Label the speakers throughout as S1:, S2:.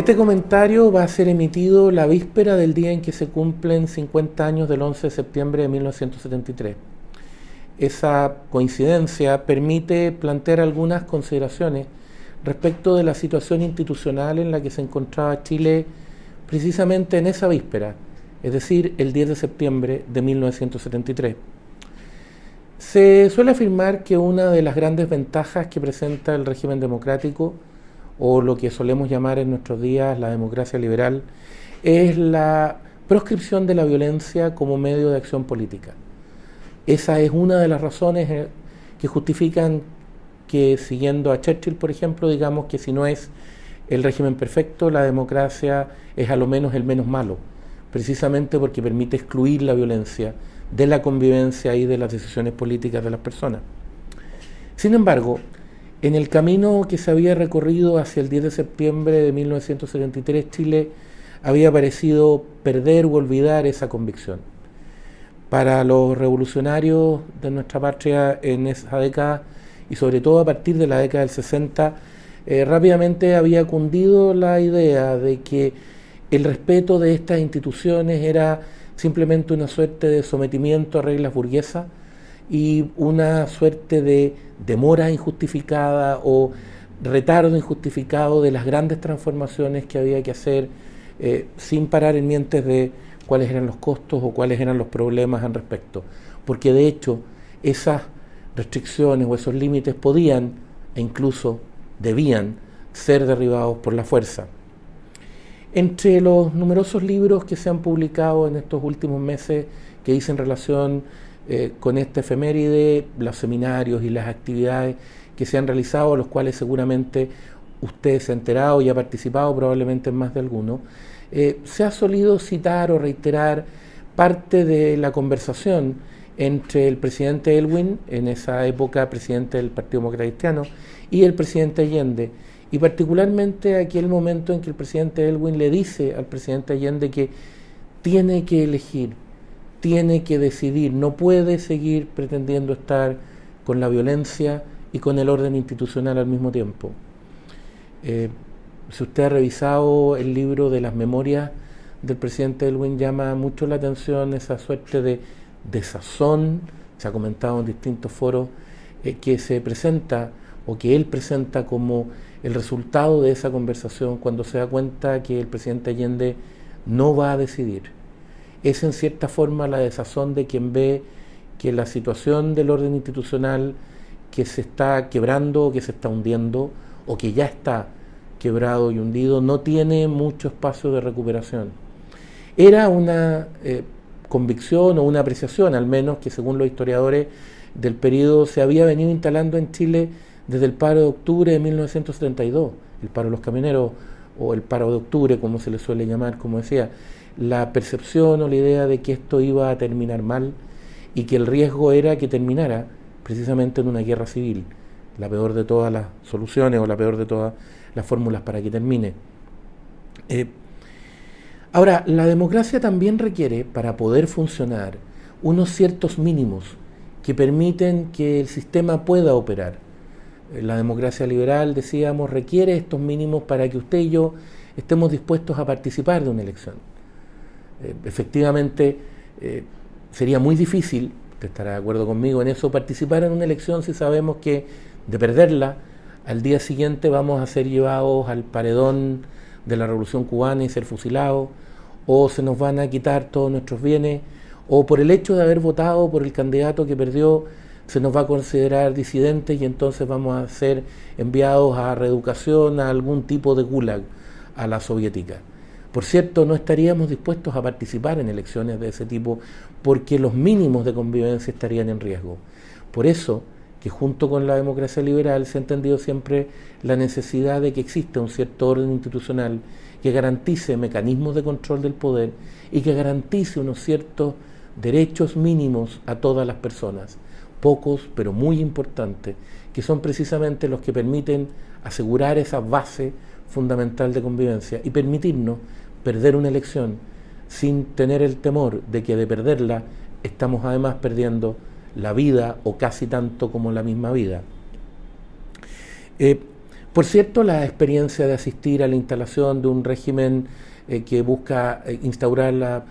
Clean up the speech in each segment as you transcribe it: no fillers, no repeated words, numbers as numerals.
S1: Este comentario va a ser emitido la víspera del día en que se cumplen 50 años del 11 de septiembre de 1973. Esa coincidencia permite plantear algunas consideraciones respecto de la situación institucional en la que se encontraba Chile precisamente en esa víspera, es decir, el 10 de septiembre de 1973. Se suele afirmar que una de las grandes ventajas que presenta el régimen democrático, o lo que solemos llamar en nuestros días la democracia liberal, es la proscripción de la violencia como medio de acción política. Esa es una de las razones que justifican que, siguiendo a Churchill, por ejemplo, digamos que si no es el régimen perfecto, la democracia es a lo menos el menos malo, precisamente porque permite excluir la violencia de la convivencia y de las decisiones políticas de las personas. Sin embargo, en el camino que se había recorrido hacia el 10 de septiembre de 1973, Chile había parecido perder u olvidar esa convicción. Para los revolucionarios de nuestra patria en esa década, y sobre todo a partir de la década del 60, rápidamente había cundido la idea de que el respeto de estas instituciones era simplemente una suerte de sometimiento a reglas burguesas y una suerte de demora injustificada o retardo injustificado de las grandes transformaciones que había que hacer sin parar en mientes de cuáles eran los costos o cuáles eran los problemas al respecto. Porque de hecho esas restricciones o esos límites podían e incluso debían ser derribados por la fuerza. Entre los numerosos libros que se han publicado en estos últimos meses que dicen relación con esta efeméride, los seminarios y las actividades que se han realizado, a los cuales seguramente usted se ha enterado y ha participado probablemente en más de alguno, se ha solido citar o reiterar parte de la conversación entre el presidente Elwin, en esa época presidente del Partido Demócrata Cristiano, y el presidente Allende, y particularmente aquel momento en que el presidente Elwin le dice al presidente Allende que tiene que elegir, tiene que decidir, no puede seguir pretendiendo estar con la violencia y con el orden institucional al mismo tiempo. Si usted ha revisado el libro de las memorias del presidente Elwin, llama mucho la atención esa suerte de desazón, se ha comentado en distintos foros, que se presenta o que él presenta como el resultado de esa conversación cuando se da cuenta que el presidente Allende no va a decidir. Es en cierta forma la desazón de quien ve que la situación del orden institucional que se está quebrando o que se está hundiendo o que ya está quebrado y hundido no tiene mucho espacio de recuperación. Era una convicción o una apreciación, al menos que según los historiadores del periodo se había venido instalando en Chile desde el paro de octubre de 1972, el paro de los camioneros o el paro de octubre, como se le suele llamar, como decía, la percepción o la idea de que esto iba a terminar mal y que el riesgo era que terminara precisamente en una guerra civil, la peor de todas las soluciones o la peor de todas las fórmulas para que termine. Ahora, la democracia también requiere, para poder funcionar, unos ciertos mínimos que permiten que el sistema pueda operar. La democracia liberal, decíamos, requiere estos mínimos para que usted y yo estemos dispuestos a participar de una elección. Efectivamente, sería muy difícil, usted estará de acuerdo conmigo en eso, participar en una elección si sabemos que de perderla, al día siguiente vamos a ser llevados al paredón de la Revolución Cubana y ser fusilados, o se nos van a quitar todos nuestros bienes, o por el hecho de haber votado por el candidato que perdió, se nos va a considerar disidentes y entonces vamos a ser enviados a reeducación, a algún tipo de gulag, a la soviética. Por cierto, no estaríamos dispuestos a participar en elecciones de ese tipo porque los mínimos de convivencia estarían en riesgo. Por eso que junto con la democracia liberal se ha entendido siempre la necesidad de que exista un cierto orden institucional que garantice mecanismos de control del poder y que garantice unos ciertos derechos mínimos a todas las personas, pocos pero muy importantes, que son precisamente los que permiten asegurar esa base fundamental de convivencia y permitirnos perder una elección sin tener el temor de que de perderla estamos además perdiendo la vida o casi tanto como la misma vida. Por cierto, la experiencia de asistir a la instalación de un régimen que busca instaurar la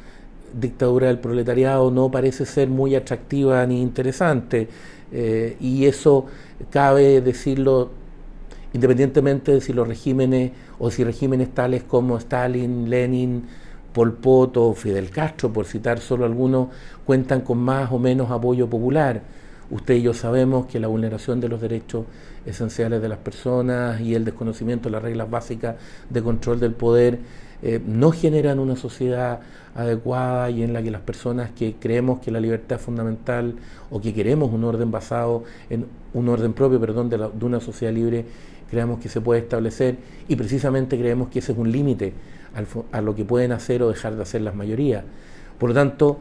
S1: dictadura del proletariado no parece ser muy atractiva ni interesante, y eso cabe decirlo independientemente de si los regímenes o si regímenes tales como Stalin, Lenin, Pol Pot o Fidel Castro, por citar solo algunos, cuentan con más o menos apoyo popular. Usted y yo sabemos que la vulneración de los derechos esenciales de las personas y el desconocimiento de las reglas básicas de control del poder no generan una sociedad adecuada y en la que las personas que creemos que la libertad es fundamental o que queremos un orden basado en un orden propio, perdón, de una sociedad libre, creemos que se puede establecer, y precisamente creemos que ese es un límite a lo que pueden hacer o dejar de hacer las mayorías. Por lo tanto,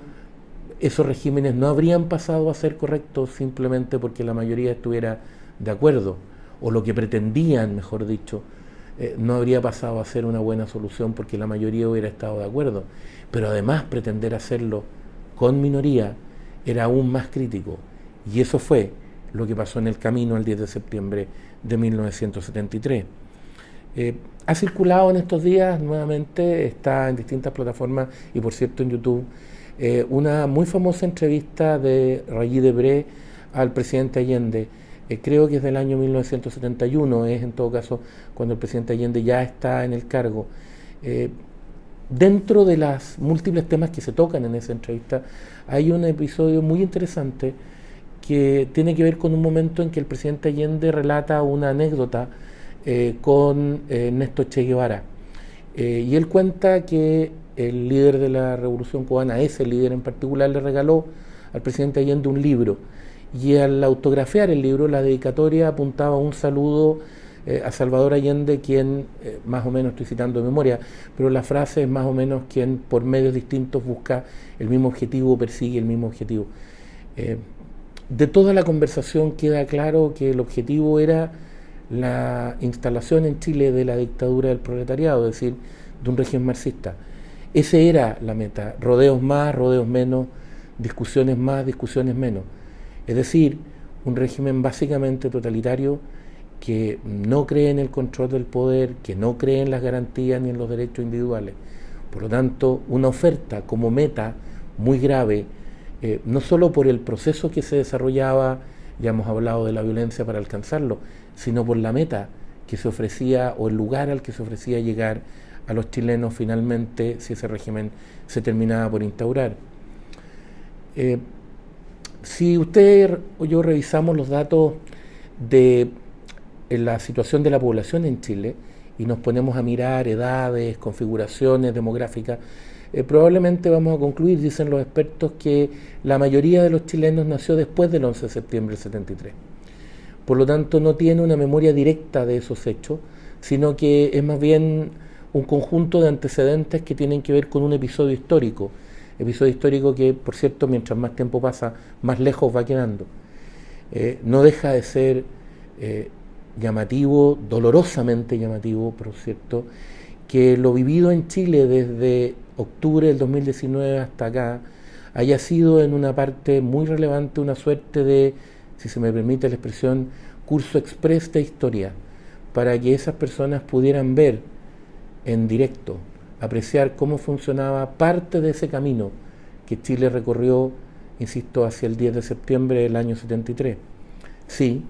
S1: esos regímenes no habrían pasado a ser correctos simplemente porque la mayoría estuviera de acuerdo, o lo que pretendían, mejor dicho, no habría pasado a ser una buena solución porque la mayoría hubiera estado de acuerdo. Pero además pretender hacerlo con minoría era aún más crítico, y eso fue lo que pasó en el camino el 10 de septiembre de 1973. Ha circulado en estos días nuevamente, está en distintas plataformas y por cierto en YouTube, una muy famosa entrevista de Rayy Debré al presidente Allende. Creo que es del año 1971, es en todo caso cuando el presidente Allende ya está en el cargo. Dentro de las múltiples temas que se tocan en esa entrevista, hay un episodio muy interesante que tiene que ver con un momento en que el presidente Allende relata una anécdota con Néstor Che Guevara. Y él cuenta que el líder de la Revolución Cubana, ese líder en particular, le regaló al presidente Allende un libro. Y al autografiar el libro, la dedicatoria apuntaba un saludo a Salvador Allende, quien, más o menos estoy citando de memoria, pero la frase es más o menos quien por medios distintos busca el mismo objetivo, persigue el mismo objetivo. De toda la conversación queda claro que el objetivo era la instalación en Chile de la dictadura del proletariado, es decir, de un régimen marxista. Esa era la meta, rodeos más, rodeos menos, discusiones más, discusiones menos. Es decir, un régimen básicamente totalitario que no cree en el control del poder, que no cree en las garantías ni en los derechos individuales. Por lo tanto, una oferta como meta muy grave, no solo por el proceso que se desarrollaba, ya hemos hablado de la violencia para alcanzarlo, sino por la meta que se ofrecía o el lugar al que se ofrecía llegar a los chilenos finalmente si ese régimen se terminaba por instaurar. Si usted o yo revisamos los datos de la situación de la población en Chile y nos ponemos a mirar edades, configuraciones demográficas, probablemente vamos a concluir, dicen los expertos, que la mayoría de los chilenos nació después del 11 de septiembre del 73. Por lo tanto, no tiene una memoria directa de esos hechos, sino que es más bien un conjunto de antecedentes que tienen que ver con un episodio histórico que, por cierto, mientras más tiempo pasa, más lejos va quedando. No deja de ser llamativo, dolorosamente llamativo, por cierto, que lo vivido en Chile desde octubre del 2019 hasta acá haya sido en una parte muy relevante una suerte de, si se me permite la expresión, curso express de historia, para que esas personas pudieran ver en directo, apreciar cómo funcionaba parte de ese camino que Chile recorrió, insisto, hacia el 10 de septiembre del año 73. Sí,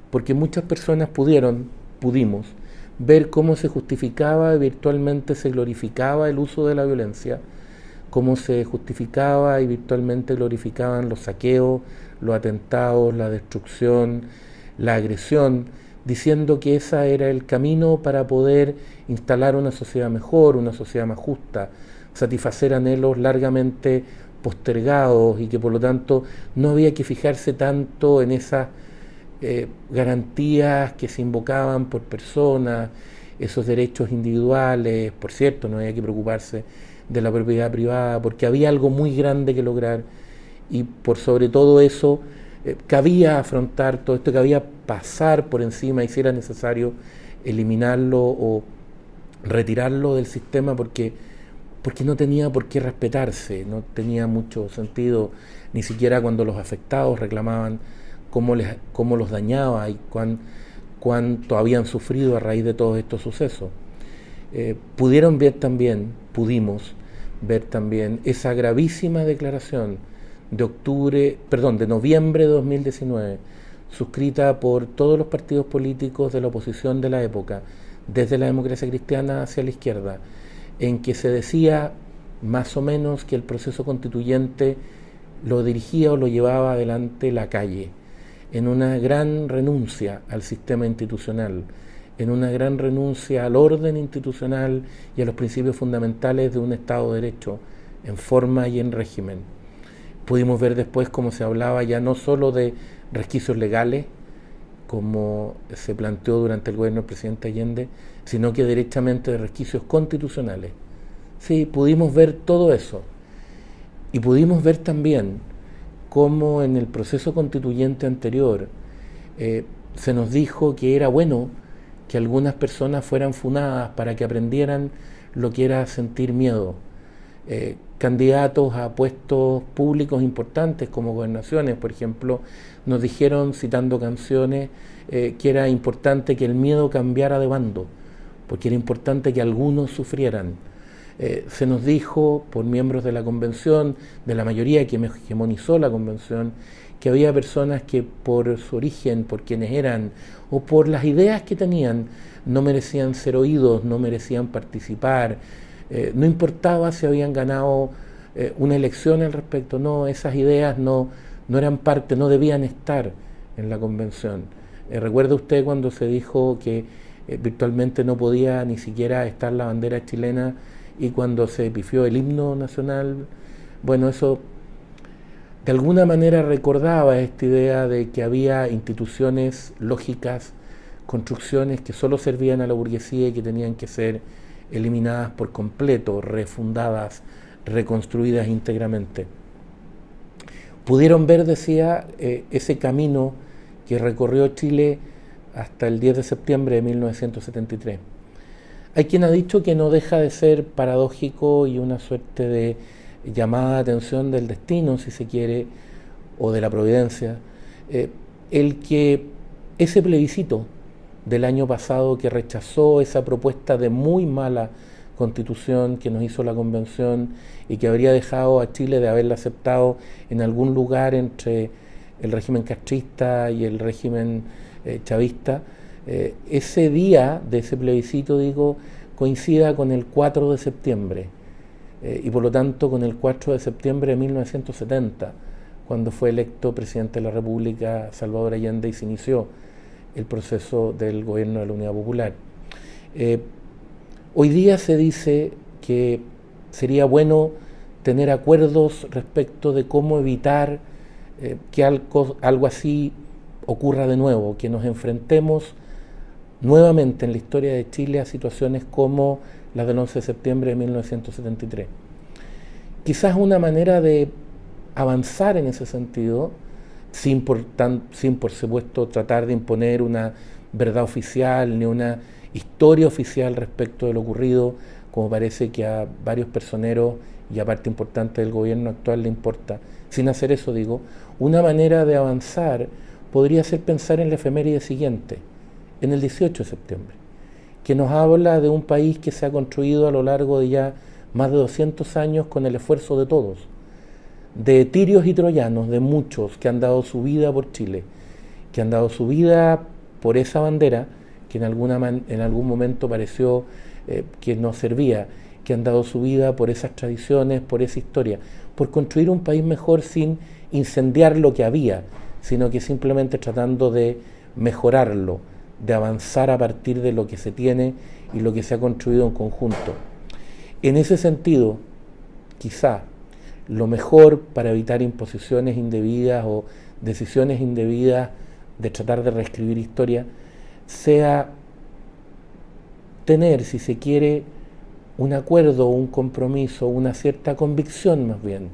S1: porque muchas personas pudimos ver cómo se justificaba y virtualmente se glorificaba el uso de la violencia, cómo se justificaba y virtualmente glorificaban los saqueos, los atentados, la destrucción, la agresión, diciendo que ese era el camino para poder instalar una sociedad mejor, una sociedad más justa, satisfacer anhelos largamente postergados y que por lo tanto no había que fijarse tanto en esas garantías que se invocaban por personas, esos derechos individuales. Por cierto, no había que preocuparse de la propiedad privada porque había algo muy grande que lograr y por sobre todo eso cabía afrontar todo esto, cabía pasar por encima y si era necesario eliminarlo o retirarlo del sistema porque no tenía por qué respetarse, no tenía mucho sentido, ni siquiera cuando los afectados reclamaban cómo los dañaba y cuánto habían sufrido a raíz de todos estos sucesos. Pudimos ver también esa gravísima declaración de noviembre de 2019, suscrita por todos los partidos políticos de la oposición de la época, desde la Democracia Cristiana hacia la izquierda, en que se decía más o menos que el proceso constituyente lo dirigía o lo llevaba adelante la calle, en una gran renuncia al sistema institucional, en una gran renuncia al orden institucional y a los principios fundamentales de un Estado de Derecho, en forma y en régimen. Pudimos ver después cómo se hablaba ya no solo de resquicios legales, como se planteó durante el gobierno del presidente Allende, sino que derechamente de resquicios constitucionales. Sí, pudimos ver todo eso. Y pudimos ver también cómo en el proceso constituyente anterior se nos dijo que era bueno que algunas personas fueran funadas para que aprendieran lo que era sentir miedo. Candidatos a puestos públicos importantes como gobernaciones, por ejemplo, nos dijeron, citando canciones, que era importante que el miedo cambiara de bando, porque era importante que algunos sufrieran. Se nos dijo por miembros de la convención, de la mayoría que hegemonizó la convención, que había personas que por su origen, por quienes eran o por las ideas que tenían, no merecían ser oídos, no merecían participar, no importaba si habían ganado una elección al respecto, no, esas ideas no eran parte, no debían estar en la convención. ¿Recuerda usted cuando se dijo que virtualmente no podía ni siquiera estar la bandera chilena y cuando se pifió el himno nacional? Bueno, eso de alguna manera recordaba esta idea de que había instituciones lógicas, construcciones que solo servían a la burguesía y que tenían que ser eliminadas por completo, refundadas, reconstruidas íntegramente. Pudieron ver, decía, ese camino que recorrió Chile hasta el 10 de septiembre de 1973. Hay quien ha dicho que no deja de ser paradójico y una suerte de llamada de atención del destino, si se quiere, o de la providencia, el que ese plebiscito del año pasado que rechazó esa propuesta de muy mala constitución que nos hizo la convención y que habría dejado a Chile de haberla aceptado en algún lugar entre el régimen castrista y el régimen chavista, ese día de ese plebiscito, digo, coincida con el 4 de septiembre y por lo tanto con el 4 de septiembre de 1970, cuando fue electo presidente de la República Salvador Allende y se inició el proceso del gobierno de la Unidad Popular. Hoy día se dice que sería bueno tener acuerdos respecto de cómo evitar que algo así ocurra de nuevo, que nos enfrentemos nuevamente en la historia de Chile a situaciones como las del 11 de septiembre de 1973. Quizás una manera de avanzar en ese sentido, sin por supuesto tratar de imponer una verdad oficial ni una historia oficial respecto de lo ocurrido, como parece que a varios personeros y a parte importante del gobierno actual le importa. Sin hacer eso, digo, una manera de avanzar podría ser pensar en la efeméride siguiente, en el 18 de septiembre, que nos habla de un país que se ha construido a lo largo de ya más de 200 años con el esfuerzo de todos, de tirios y troyanos, de muchos que han dado su vida por Chile, que han dado su vida por esa bandera que en algún momento pareció que no servía, que han dado su vida por esas tradiciones, por esa historia, por construir un país mejor sin incendiar lo que había, sino que simplemente tratando de mejorarlo, de avanzar a partir de lo que se tiene y lo que se ha construido en conjunto. En ese sentido, quizá lo mejor para evitar imposiciones indebidas o decisiones indebidas de tratar de reescribir historia sea tener, si se quiere, un acuerdo, un compromiso, una cierta convicción más bien.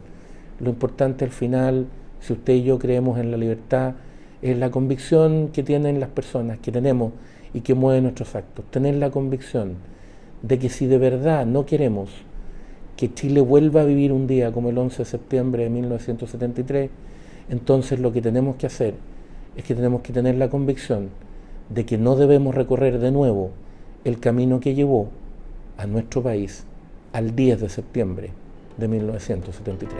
S1: Lo importante al final, si usted y yo creemos en la libertad, es la convicción que tienen las personas, que tenemos y que mueven nuestros actos. Tener la convicción de que si de verdad no queremos que Chile vuelva a vivir un día como el 11 de septiembre de 1973, entonces lo que tenemos que hacer es que tenemos que tener la convicción de que no debemos recorrer de nuevo el camino que llevó a nuestro país al 10 de septiembre de 1973.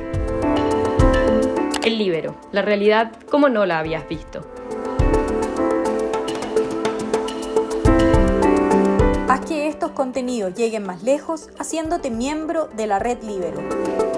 S2: El Líbero, la realidad como no la habías visto.
S3: Haz que estos contenidos lleguen más lejos haciéndote miembro de la Red Líbero.